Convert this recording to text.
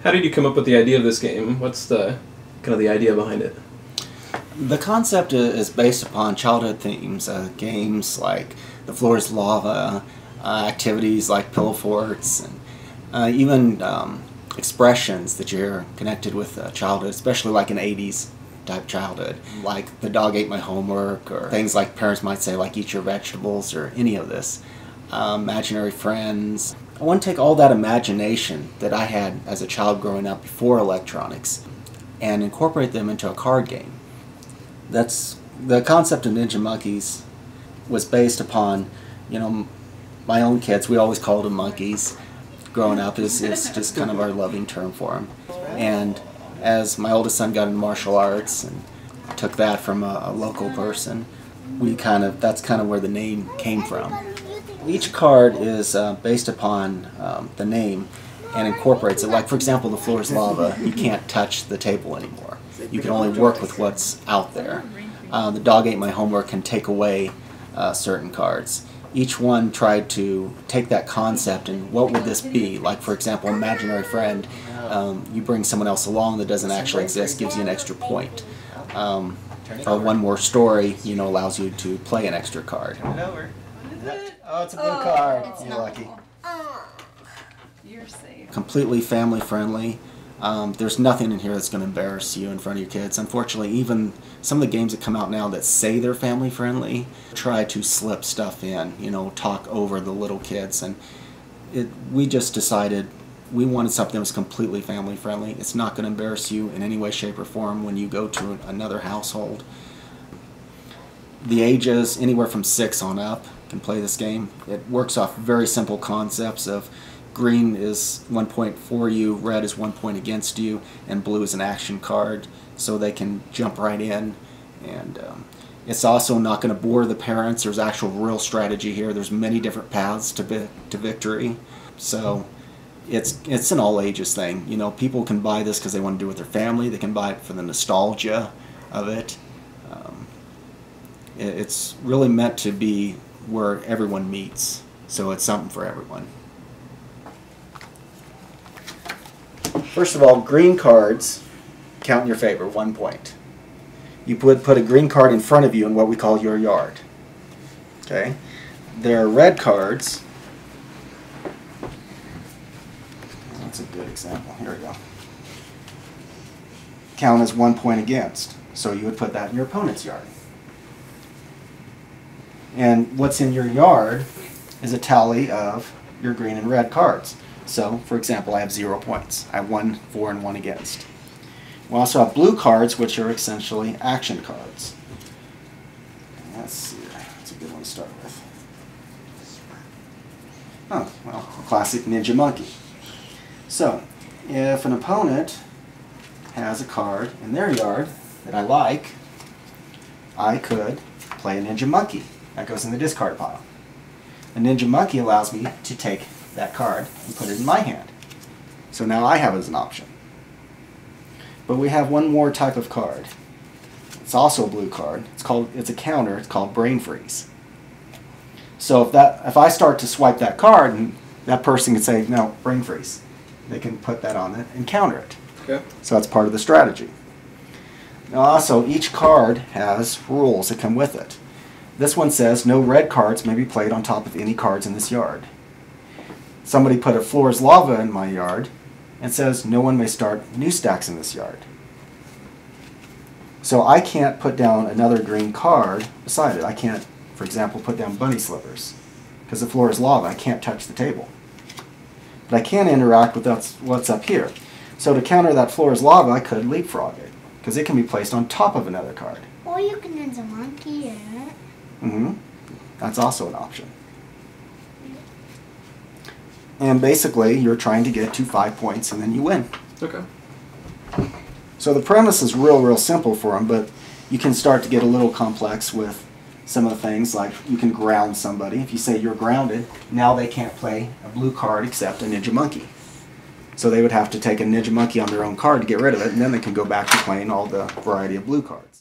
How did you come up with the idea of this game? What's the kind of the idea behind it? The concept is based upon childhood themes, games like The Floor is Lava, activities like pillow forts, and even expressions that you're connected with childhood, especially like an 80s type childhood, like the dog ate my homework, or things like parents might say like eat your vegetables, or any of this. Imaginary friends. I want to take all that imagination that I had as a child growing up before electronics and incorporate them into a card game. That's the concept of Ninja Monkeys was based upon, my own kids. We always called them monkeys. Growing up is just kind of our loving term for them. And as my oldest son got into martial arts and took that from a local person, that's kind of where the name came from. Each card is based upon the name and incorporates it. Like, for example, The Floor is Lava. You can't touch the table anymore. You can only work with what's out there. The Dog Ate My Homework can take away certain cards. Each one tried to take that concept and what would this be? Like, for example, Imaginary Friend. You bring someone else along that doesn't actually exist, gives you an extra point. Or One More Story, allows you to play an extra card. Oh, it's a blue card. You're lucky. You're safe. Completely family friendly. There's nothing in here that's going to embarrass you in front of your kids. Unfortunately, even some of the games that come out now that say they're family friendly try to slip stuff in, talk over the little kids. And we just decided we wanted something that was completely family friendly. It's not going to embarrass you in any way, shape, or form when you go to another household. The ages, anywhere from 6 on up, can play this game. It works off very simple concepts of green is 1 point for you, red is 1 point against you, and blue is an action card, so they can jump right in. And it's also not going to bore the parents. There's actual real strategy here. There's many different paths to victory. So it's an all ages thing. People can buy this because they want to do it with their family. They can buy it for the nostalgia of it. It's really meant to be where everyone meets, so it's something for everyone. First of all, green cards count in your favor, 1 point. You put a green card in front of you in what we call your yard. Okay? There are red cards. That's a good example. Here we go. Count as 1 point against. So you would put that in your opponent's yard. And what's in your yard is a tally of your green and red cards. So, for example, I have 0 points. I have 1 for and 1 against. We also have blue cards, which are essentially action cards. Let's see. That's a good one to start with. Oh, well, a classic Ninja Monkey. So, if an opponent has a card in their yard that I like, I could play a Ninja Monkey. That goes in the discard pile. The Ninja Monkey allows me to take that card and put it in my hand. So now I have it as an option. But we have one more type of card. It's also a blue card. It's a counter. It's called Brain Freeze. So if I start to swipe that card, and that person can say, no, Brain Freeze. They can put that on it and counter it. Okay. So that's part of the strategy. Now also, each card has rules that come with it. This one says no red cards may be played on top of any cards in this yard. Somebody put a Floor is Lava in my yard and says no one may start new stacks in this yard. So I can't put down another green card beside it. I can't, for example, put down bunny slippers because the floor is lava. I can't touch the table. But I can interact with what's up here. So to counter that floor is lava, I could leapfrog it because it can be placed on top of another card. Or you can use a monkey, right? Mm-hmm. That's also an option. And basically, you're trying to get to 5 points and then you win. Okay. So the premise is real simple for them, but you can start to get a little complex with some of the things, like you can ground somebody. If you say you're grounded, now they can't play a blue card except a Ninja Monkey. So they would have to take a Ninja Monkey on their own card to get rid of it, and then they can go back to playing all the variety of blue cards.